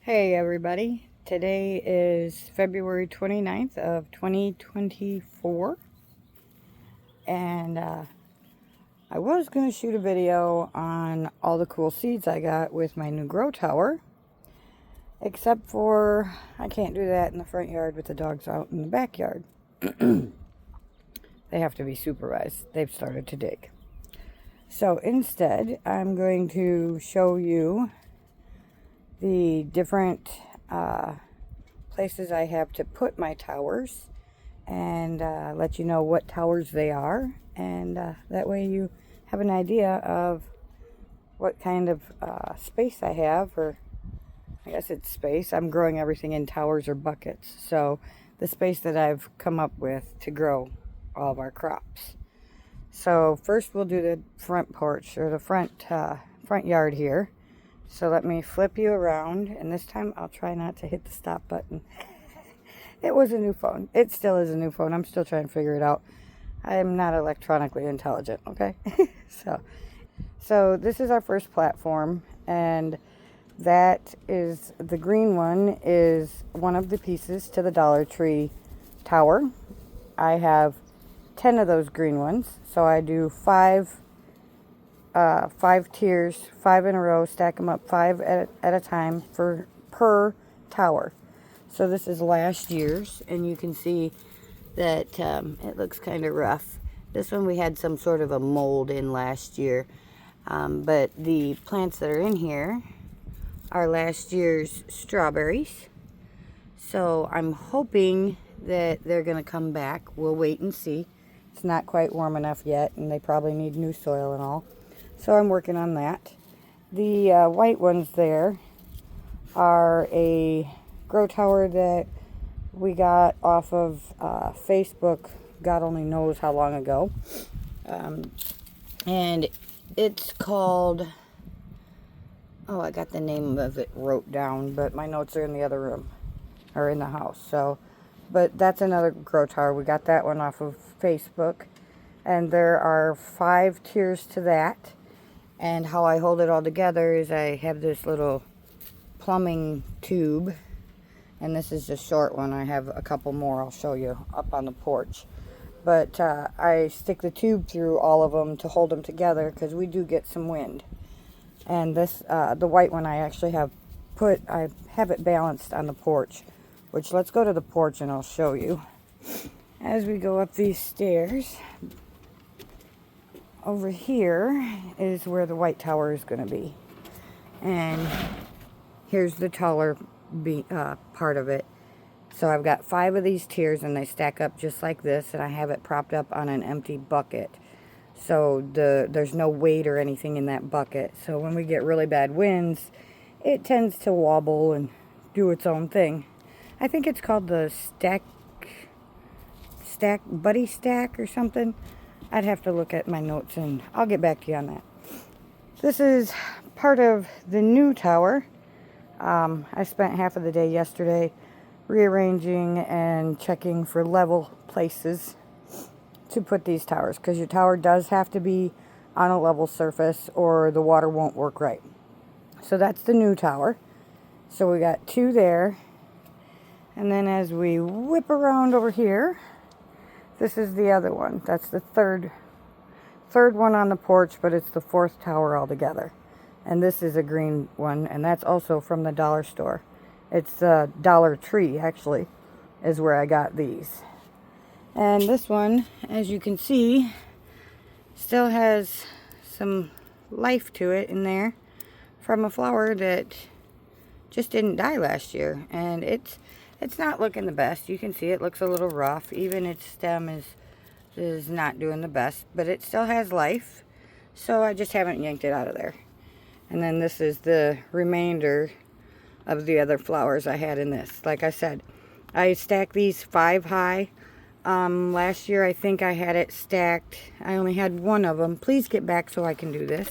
Hey everybody, today is February 29th of 2024 and I was going to shoot a video on all the cool seeds I got with my new grow tower, except for I can't do that in the front yard with the dogs out in the backyard. They have to be supervised. They've started to dig. So instead, I'm going to show you the different places I have to put my towers and let you know what towers they are, and that way you have an idea of what kind of space I have, or I guess it's space. I'm growing everything in towers or buckets, so the space that I've come up with to grow all of our crops. So first we'll do the front porch, or the front yard here. So let me flip you around, and this time I'll try not to hit the stop button. It was a new phone. It still is a new phone. I'm still trying to figure it out. I am not electronically intelligent, okay? So this is our first platform, and that is, the green one is one of the pieces to the Dollar Tree tower. I have 10 of those green ones, so I do five tiers, 5 in a row, stack them up 5 at a time per tower. So this is last year's, and you can see that it looks kind of rough. This one we had some sort of a mold in last year, but the plants that are in here are last year's strawberries. So I'm hoping that they're going to come back. We'll wait and see. It's not quite warm enough yet, and they probably need new soil and all. So I'm working on that. The white ones there are a grow tower that we got off of Facebook, God only knows how long ago. And it's called, oh, I got the name of it wrote down, but my notes are in the other room, or in the house. So, but that's another grow tower. We got that one off of Facebook. And there are 5 tiers to that. And how I hold it all together is I have this little plumbing tube, and this is a short one. I have a couple more I'll show you up on the porch. But I stick the tube through all of them to hold them together, because we do get some wind. And this, the white one, I actually have it balanced on the porch, which, let's go to the porch and I'll show you. As we go up these stairs, over here is where the white tower is going to be. And here's the taller part of it. So I've got 5 of these tiers, and they stack up just like this, and I have it propped up on an empty bucket. So there's no weight or anything in that bucket. So when we get really bad winds, it tends to wobble and do its own thing. I think it's called the buddy stack or something. I'd have to look at my notes, and I'll get back to you on that. This is part of the new tower. I spent half of the day yesterday rearranging and checking for level places to put these towers, because your tower does have to be on a level surface or the water won't work right. So that's the new tower. So we got 2 there. And then as we whip around over here, this is the other one. That's the third one on the porch, but it's the 4th tower altogether. And this is a green one, and that's also from the dollar store. It's Dollar Tree, actually, is where I got these. And this one, as you can see, still has some life to it in there from a flower that just didn't die last year. And it's not looking the best. You can see it looks a little rough. Even its stem is not doing the best, but it still has life. So I just haven't yanked it out of there. And then this is the remainder of the other flowers I had in this. Like I said, I stacked these 5 high. Last year I think I had it stacked. I only had 1 of them. Please get back so I can do this.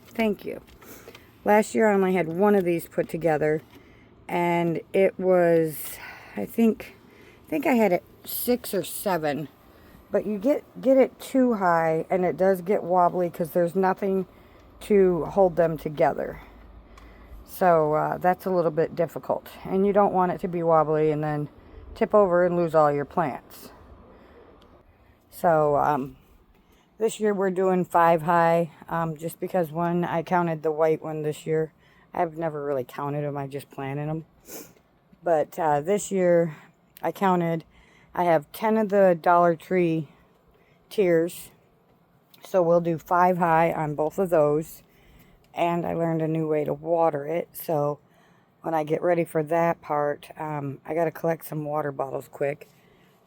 Thank you. Last year I only had 1 of these put together. And it was, I think I had it 6 or 7. But you get it too high, and it does get wobbly because there's nothing to hold them together. So that's a little bit difficult. And you don't want it to be wobbly and then tip over and lose all your plants. So this year we're doing 5 high, just because one, I counted the white one this year. I've never really counted them, I just planted them. But this year I counted, I have 10 of the Dollar Tree tiers. So we'll do 5 high on both of those. And I learned a new way to water it. So when I get ready for that part, I got to collect some water bottles quick.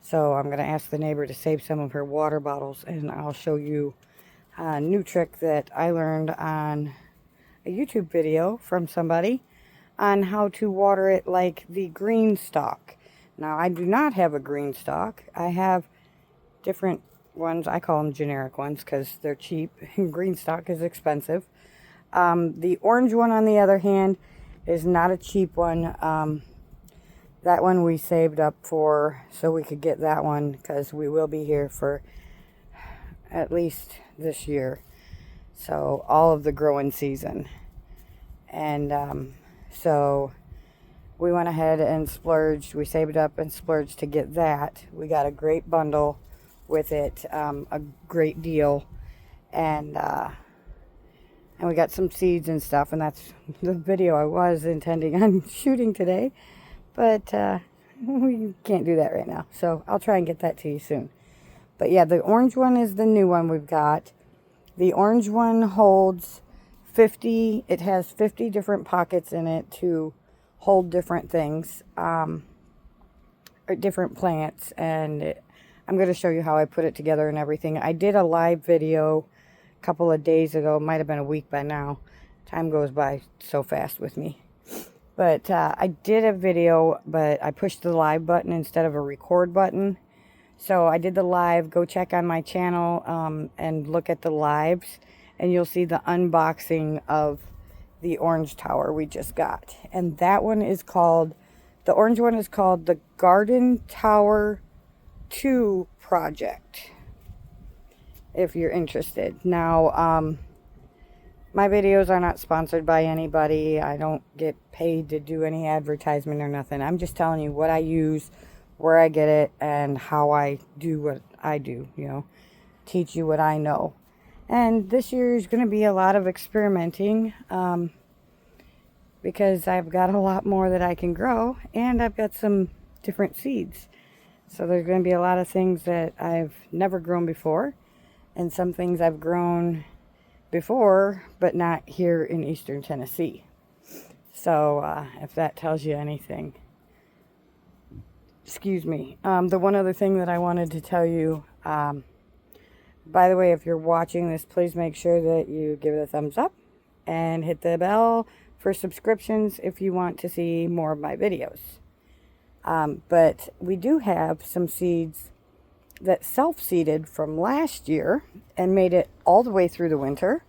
So I'm going to ask the neighbor to save some of her water bottles, and I'll show you a new trick that I learned on a YouTube video from somebody on how to water it like the green stalk. Now, I do not have a green stalk. I have different ones. I call them generic ones because they're cheap. Green stalk is expensive. The orange one, on the other hand, is not a cheap one. That one we saved up for so we could get that one because we will be here for at least this year. So all of the growing season. And so we went ahead and splurged. We saved up and splurged to get that. We got a great bundle with it, a great deal. And we got some seeds and stuff. And that's the video I was intending on shooting today. But we can't do that right now. So I'll try and get that to you soon. But yeah, the orange one is the new one we've got. The orange one holds 50, it has 50 different pockets in it to hold different things, or different plants. And I'm going to show you how I put it together and everything. I did a live video a couple of days ago. Might have been a week by now. Time goes by so fast with me. But I did a video, but I pushed the live button instead of a record button. So I did the live. Go check on my channel and look at the lives. And you'll see the unboxing of the orange tower we just got. And that one is called, the orange one is called the Garden Tower 2 Project. If you're interested. Now, my videos are not sponsored by anybody. I don't get paid to do any advertisement or nothing. I'm just telling you what I use, where I get it, and how I do what I do, you know. Teach you what I know. And this year is going to be a lot of experimenting, because I've got a lot more that I can grow, and I've got some different seeds. So there's going to be a lot of things that I've never grown before, and some things I've grown before, but not here in Eastern Tennessee. So if that tells you anything. Excuse me. The one other thing that I wanted to tell you, by the way, if you're watching this, please make sure that you give it a thumbs up and hit the bell for subscriptions if you want to see more of my videos. But we do have some seeds that self-seeded from last year and made it all the way through the winter.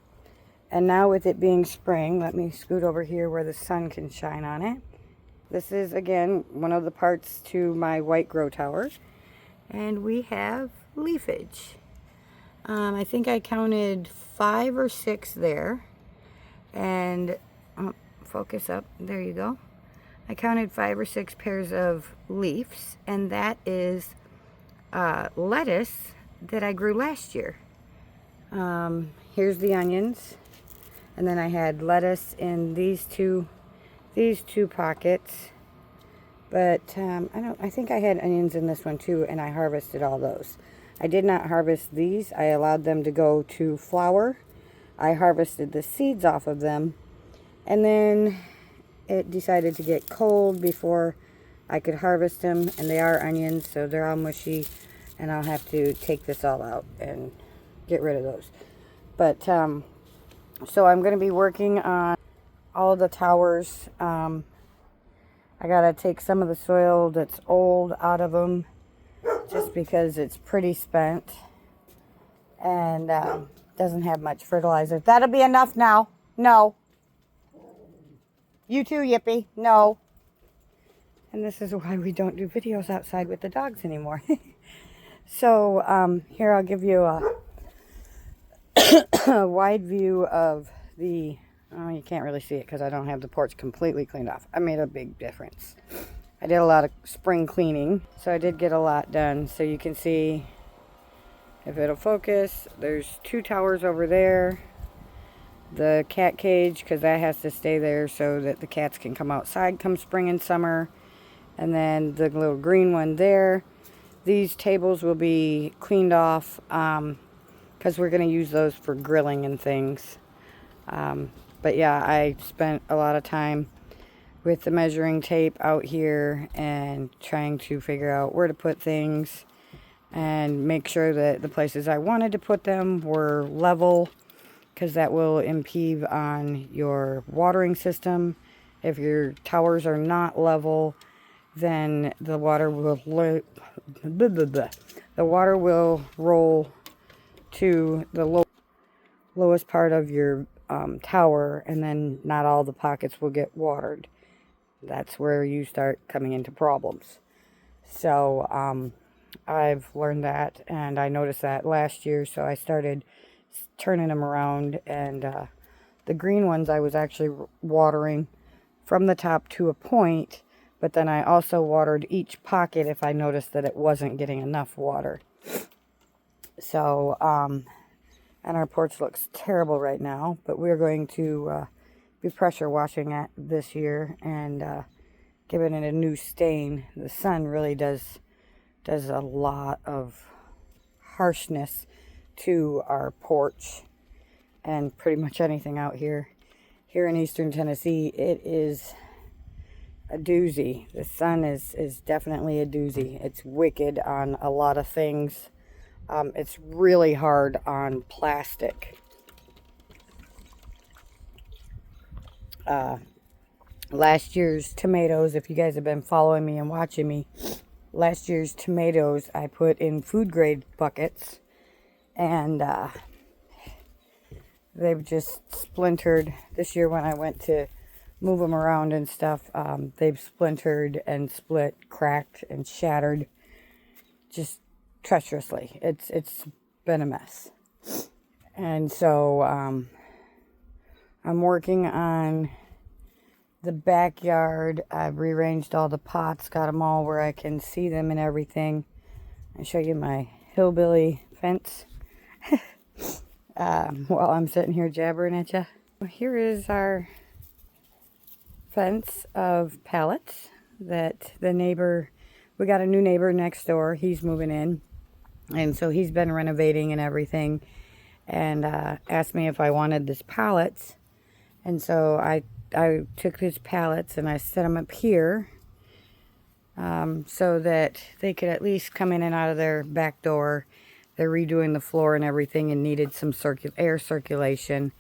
And now with it being spring, let me scoot over here where the sun can shine on it. This is, again, one of the parts to my white grow tower. And we have leafage. I think I counted 5 or 6 there. And, focus up, there you go. I counted 5 or 6 pairs of leaves. And that is lettuce that I grew last year. Here's the onions, and then I had lettuce in these two pockets. But I think I had onions in this one too, and I harvested all those. I did not harvest these. I allowed them to go to flower. I harvested the seeds off of them, and then it decided to get cold before I could harvest them, and they are onions, so they're all mushy. And I'll have to take this all out and get rid of those. But, so I'm going to be working on all of the towers. I got to take some of the soil that's old out of them, just because it's pretty spent. And doesn't have much fertilizer. That'll be enough now. No. You too, Yippee. No. And this is why we don't do videos outside with the dogs anymore. So, here I'll give you a wide view of the Oh, you can't really see it because I don't have the porch completely cleaned off. I made a big difference. I did a lot of spring cleaning, so I did get a lot done. So you can see, if it'll focus, there's 2 towers over there. The cat cage, because that has to stay there so that the cats can come outside come spring and summer. And then the little green one there. These tables will be cleaned off because we're going to use those for grilling and things. But yeah, I spent a lot of time with the measuring tape out here and trying to figure out where to put things and make sure that the places I wanted to put them were level, because that will impede on your watering system. If your towers are not level, then the water will roll to the lowest part of your tower, and then not all the pockets will get watered. That's where you start coming into problems. So I've learned that, and I noticed that last year, so I started turning them around, and the green ones I was actually watering from the top to a point, but then I also watered each pocket if I noticed that it wasn't getting enough water. So and our porch looks terrible right now, but we're going to be pressure washing it this year and giving it a new stain. The sun really does a lot of harshness to our porch and pretty much anything out here. Here in Eastern Tennessee, it is a doozy. The sun is definitely a doozy. It's wicked on a lot of things. It's really hard on plastic. Last year's tomatoes, if you guys have been following me and watching me, last year's tomatoes I put in food grade buckets, and they've just splintered. This year when I went to move them around and stuff, they've splintered and split, cracked, and shattered just treacherously. It's been a mess. And so I'm working on the backyard. I've rearranged all the pots, got them all where I can see them and everything. I'll show you my hillbilly fence while I'm sitting here jabbering at you. Here is our fence of pallets that the neighbor, we got a new neighbor next door. He's moving in, and so he's been renovating and everything, and asked me if I wanted this pallets. And so I took his pallets and I set them up here so that they could at least come in and out of their back door. They're redoing the floor and everything and needed some air circulation.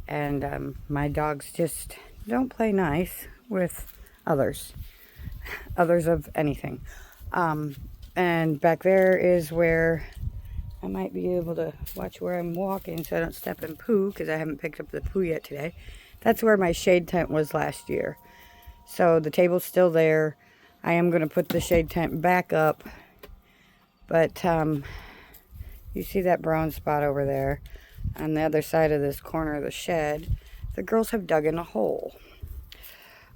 And my dogs just don't play nice with others of anything. And back there is where I might be able to watch where I'm walking so I don't step in poo, because I haven't picked up the poo yet today. That's where my shade tent was last year. So the table's still there. I am going to put the shade tent back up. But you see that brown spot over there on the other side of this corner of the shed? The girls have dug in a hole.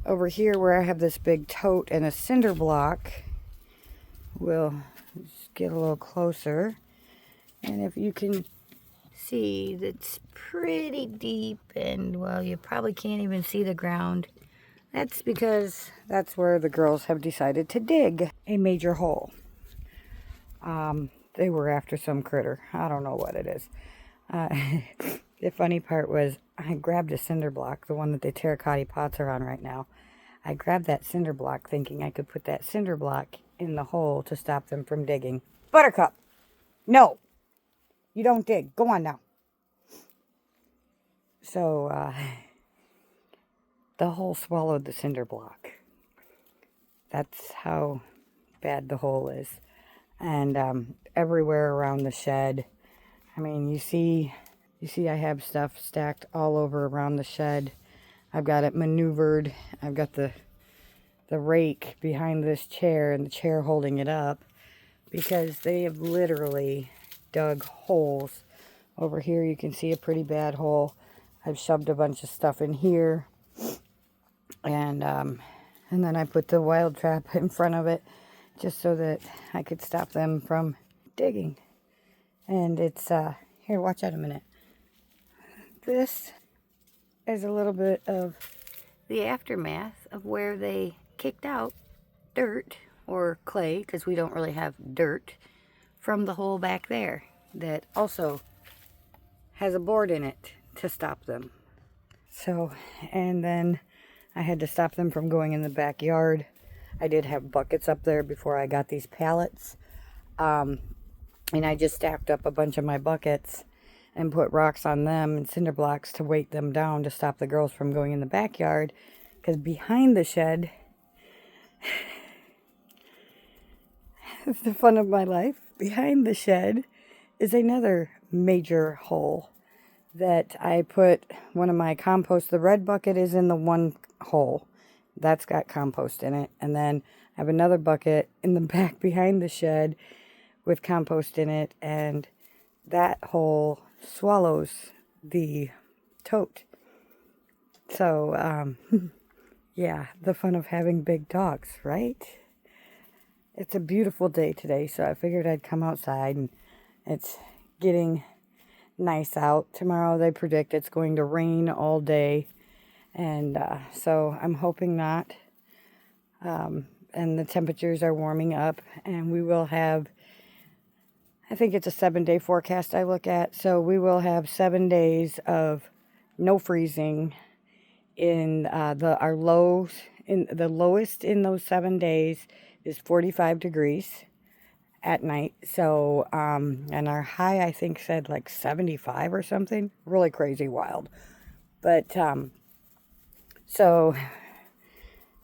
Over here where I have this big tote and a cinder block, we'll just get a little closer. And if you can see, it's pretty deep, and well, you probably can't even see the ground. That's because that's where the girls have decided to dig a major hole. They were after some critter. I don't know what it is. The funny part was I grabbed a cinder block, the one that the terracotta pots are on right now. I grabbed that cinder block thinking I could put that cinder block in the hole to stop them from digging. Buttercup! No! You don't dig. Go on now. So, the hole swallowed the cinder block. That's how bad the hole is. And everywhere around the shed. I mean, you see I have stuff stacked all over around the shed. I've got it maneuvered. I've got the rake behind this chair and the chair holding it up, because they have literally dug holes. Over here you can see a pretty bad hole. I've shoved a bunch of stuff in here, and then I put the wild trap in front of it just so that I could stop them from digging. And it's, here, watch out a minute. This is a little bit of the aftermath of where they kicked out dirt or clay, because we don't really have dirt, from the hole back there that also has a board in it to stop them. So, and then I had to stop them from going in the backyard. I did have buckets up there before I got these pallets. And I just stacked up a bunch of my buckets and put rocks on them and cinder blocks to weight them down to stop the girls from going in the backyard. Because behind the shed, it's the fun of my life. Behind the shed is another major hole that I put one of my compost. The red bucket is in the one hole. That's got compost in it. And then I have another bucket in the back behind the shed with compost in it. And that hole swallows the tote. So, yeah, the fun of having big dogs, right? It's a beautiful day today, so I figured I'd come outside, and it's getting nice out. Tomorrow they predict it's going to rain all day, and so I'm hoping not. And the temperatures are warming up, and we will have, I think it's a 7-day forecast I look at, so we will have 7 days of no freezing. In our lows, in the lowest in those 7 days is 45 degrees at night. So, and our high, I think, said like 75 or something. Really crazy wild. But, so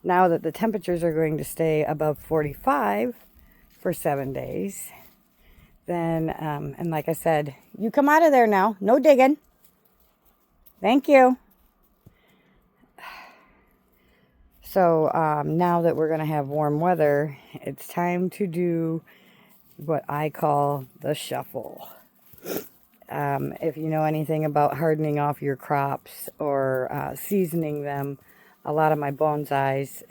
now that the temperatures are going to stay above 45 for 7 days, then, and like I said, you come out of there now. No digging. Thank you. So now that we're going to have warm weather, it's time to do what I call the shuffle. If you know anything about hardening off your crops or seasoning them, a lot of my bonsais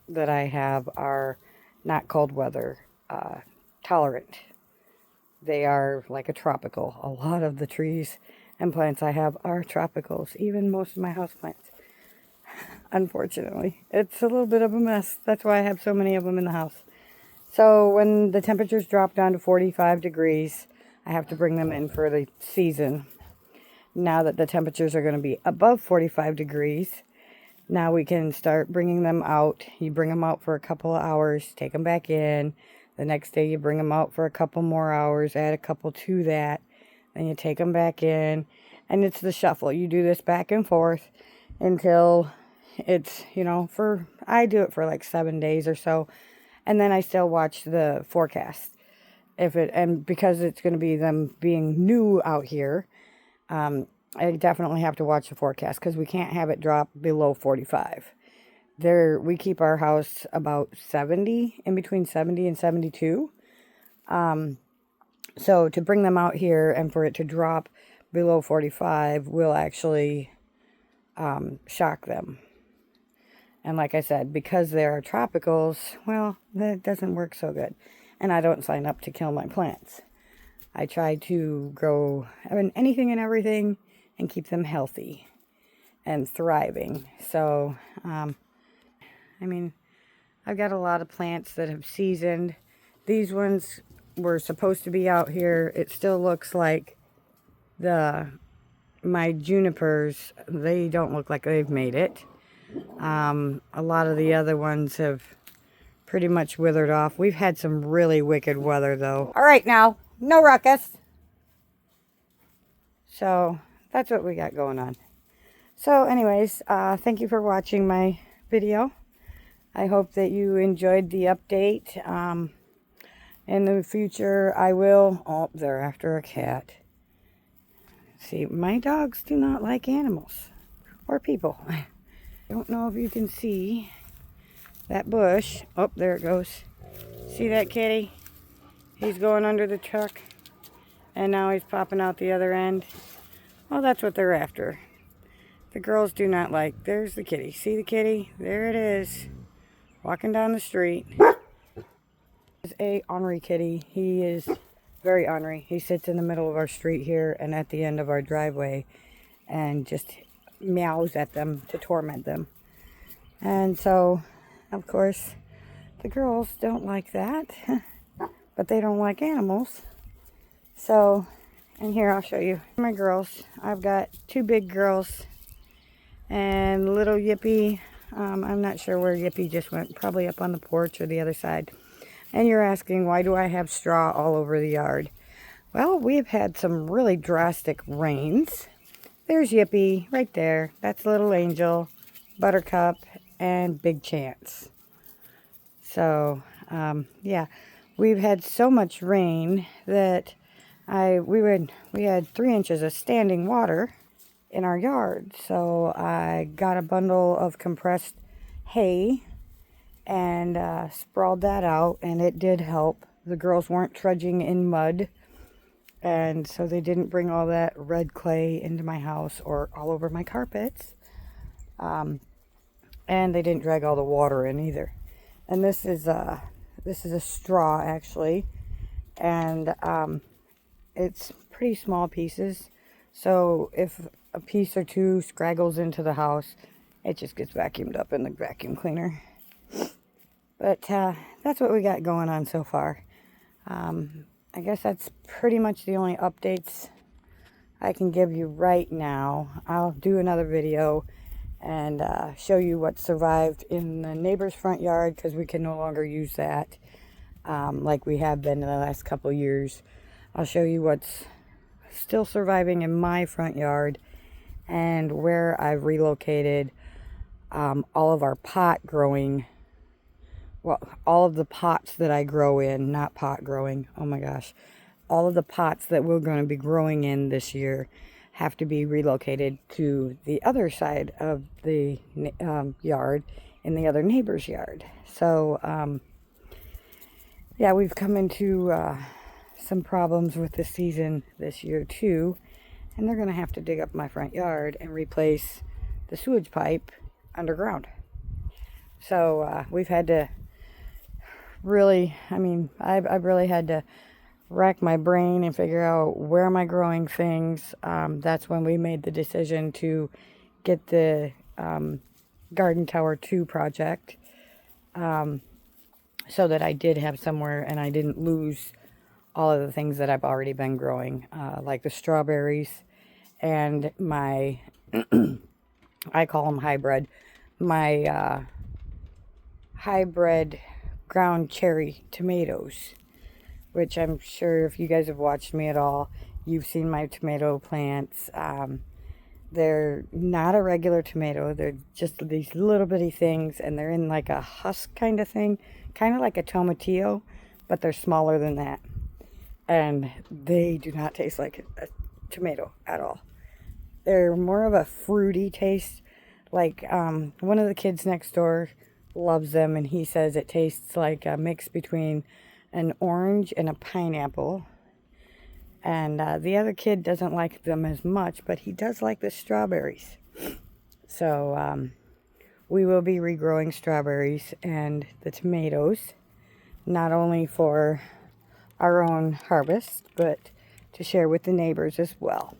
that I have are not cold weather tolerant. They are like a tropical. A lot of the trees and plants I have are tropicals, even most of my houseplants. Unfortunately, it's a little bit of a mess. That's why I have so many of them in the house. So when the temperatures drop down to 45 degrees, I have to bring them in for the season. Now that the temperatures are going to be above 45 degrees, now we can start bringing them out. You bring them out for a couple of hours, take them back in. The next day you bring them out for a couple more hours, add a couple to that. Then you take them back in. And it's the shuffle. You do this back and forth until it's, I do it for like 7 days or so. And then I still watch the forecast. And because it's going to be them being new out here, I definitely have to watch the forecast because we can't have it drop below 45. We keep our house about 70, in between 70 and 72. So to bring them out here and for it to drop below 45 will actually shock them. And like I said, because they are tropicals, well, that doesn't work so good. And I don't sign up to kill my plants. I try to grow anything and everything and keep them healthy and thriving. So, I've got a lot of plants that have seasoned. These ones were supposed to be out here. It still looks like my junipers, they don't look like they've made it. A lot of the other ones have pretty much withered off. We've had some really wicked weather though. All right now, no ruckus. So that's what we got going on. So anyways, thank you for watching my video. I hope that you enjoyed the update. In the future, I will... Oh, they're after a cat. See, my dogs do not like animals or people. I don't know if you can see that bush. Oh, there it goes. See that kitty? He's going under the truck. And now he's popping out the other end. Well, that's what they're after. The girls do not like. There's the kitty. See the kitty? There it is. Walking down the street. Is a ornery kitty. He is very ornery. He sits in the middle of our street here and at the end of our driveway and just meows at them to torment them. And so, of course, the girls don't like that. But they don't like animals. So, and here I'll show you my girls. I've got two big girls and little Yippee. I'm not sure where Yippee just went. Probably up on the porch or the other side. And you're asking, why do I have straw all over the yard? Well, we've had some really drastic rains. There's Yippee right there. That's little Angel, Buttercup, and Big Chance. So, yeah, we've had so much rain that we had 3 inches of standing water in our yard. So I got a bundle of compressed hay and sprawled that out, and it did help. The girls weren't trudging in mud, and so they didn't bring all that red clay into my house or all over my carpets. And they didn't drag all the water in either. And this is a straw, actually, and it's pretty small pieces. So if a piece or two scraggles into the house, it just gets vacuumed up in the vacuum cleaner. But that's what we got going on so far. I guess that's pretty much the only updates I can give you right now. I'll do another video and show you what survived in the neighbor's front yard, because we can no longer use that like we have been in the last couple years. I'll show you what's still surviving in my front yard and where I've relocated all of our pot growing. Well, all of the pots that I grow in, not pot growing, oh my gosh. All of the pots that we're going to be growing in this year have to be relocated to the other side of the yard, in the other neighbor's yard. So, yeah, we've come into some problems with the season this year too. And they're going to have to dig up my front yard and replace the sewage pipe underground. So, we've had to really, I've really had to rack my brain and figure out where am I growing things. That's when we made the decision to get the Garden Tower 2 project, so that I did have somewhere and I didn't lose all of the things that I've already been growing, like the strawberries and my, I call them hybrid, my hybrid ground cherry tomatoes, which I'm sure if you guys have watched me at all, you've seen my tomato plants. They're not a regular tomato. They're just these little bitty things, and they're in like a husk kind of thing, kind of like a tomatillo, but they're smaller than that. And they do not taste like a tomato at all. They're more of a fruity taste. Like one of the kids next door loves them, and he says it tastes like a mix between an orange and a pineapple. And the other kid doesn't like them as much, but he does like the strawberries. So we will be regrowing strawberries and the tomatoes, not only for our own harvest, but to share with the neighbors as well.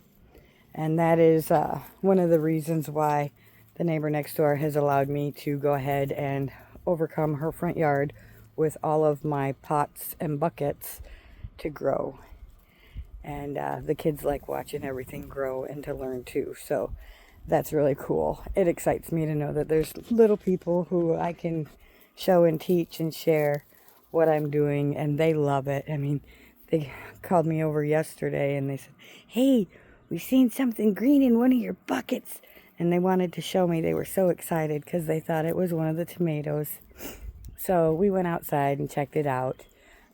And that is one of the reasons why the neighbor next door has allowed me to go ahead and overcome her front yard with all of my pots and buckets to grow. And the kids like watching everything grow and to learn too. So that's really cool. It excites me to know that there's little people who I can show and teach and share what I'm doing, and they love it. I mean, they called me over yesterday and they said, "Hey, we've seen something green in one of your buckets." And they wanted to show me. They were so excited because they thought it was one of the tomatoes. So we went outside and checked it out.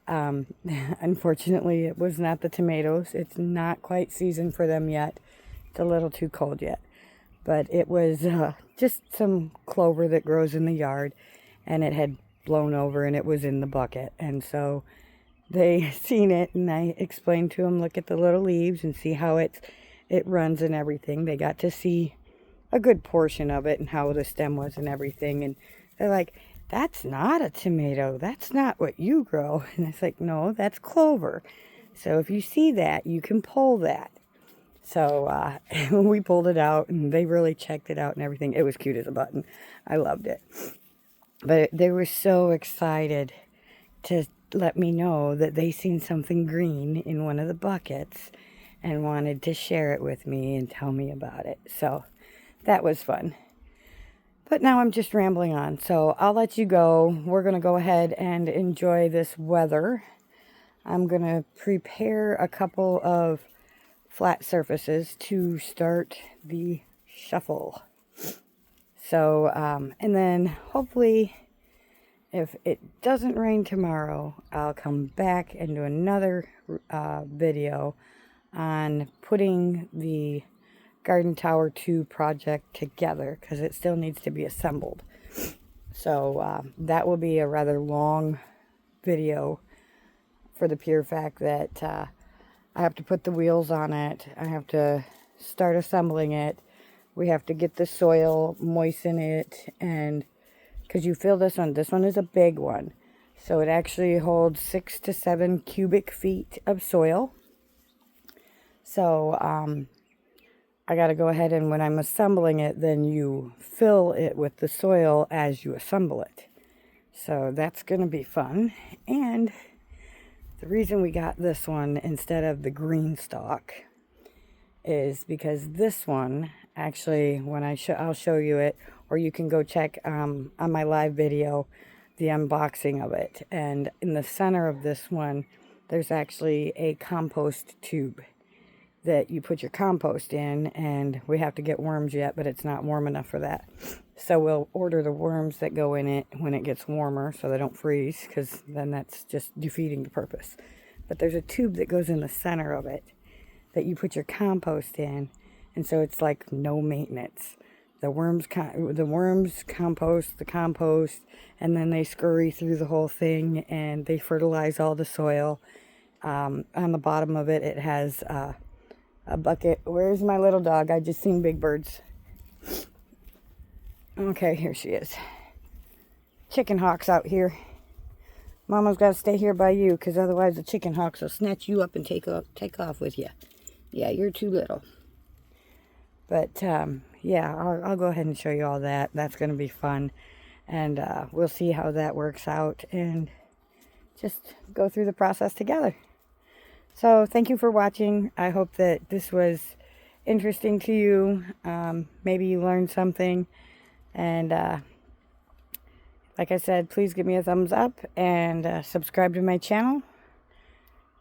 Unfortunately, it was not the tomatoes. It's not quite seasoned for them yet. It's a little too cold yet. But it was just some clover that grows in the yard. And it had blown over and it was in the bucket. And so they seen it, and I explained to them, look at the little leaves and see how it runs and everything. They got to see a good portion of it and how the stem was and everything. And they're like, that's not a tomato. That's not what you grow. And it's like, no, that's clover. So if you see that, you can pull that. So we pulled it out and they really checked it out and everything. It was cute as a button. I loved it. But they were so excited to let me know that they seen something green in one of the buckets and wanted to share it with me and tell me about it. So that was fun. But now I'm just rambling on. So I'll let you go. We're going to go ahead and enjoy this weather. I'm going to prepare a couple of flat surfaces to start the shuffle. So, and then hopefully if it doesn't rain tomorrow, I'll come back and do another video on putting the Garden Tower 2 project together because it still needs to be assembled. So that will be a rather long video for the pure fact that I have to put the wheels on it. I have to start assembling it. We have to get the soil, moisten it, and because you feel this one is a big one. So it actually holds 6 to 7 cubic feet of soil. So I got to go ahead and when I'm assembling it, then you fill it with the soil as you assemble it. So that's going to be fun. And the reason we got this one instead of the green stalk is because this one, actually, when I'll show you it, or you can go check on my live video, the unboxing of it. And in the center of this one, there's actually a compost tube that you put your compost in, and we have to get worms yet, but it's not warm enough for that. So we'll order the worms that go in it when it gets warmer so they don't freeze, because then that's just defeating the purpose. But there's a tube that goes in the center of it that you put your compost in, and so it's like no maintenance. The worms compost the compost, and then they scurry through the whole thing, and they fertilize all the soil. On the bottom of it, it has a bucket. Where's my little dog? I just seen Big Bird's. Okay, here she is. Chicken hawks out here. Mama's got to stay here by you, because otherwise the chicken hawks will snatch you up and take off with you. Yeah, you're too little. But, yeah, I'll go ahead and show you all that. That's going to be fun. And we'll see how that works out and just go through the process together. So, thank you for watching. I hope that this was interesting to you. Maybe you learned something. And, like I said, please give me a thumbs up and subscribe to my channel.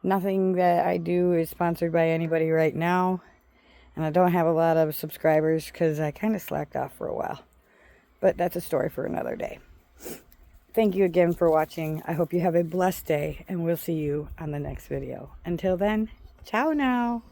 Nothing that I do is sponsored by anybody right now. And I don't have a lot of subscribers because I kind of slacked off for a while. But that's a story for another day. Thank you again for watching. I hope you have a blessed day, and we'll see you on the next video. Until then, ciao now.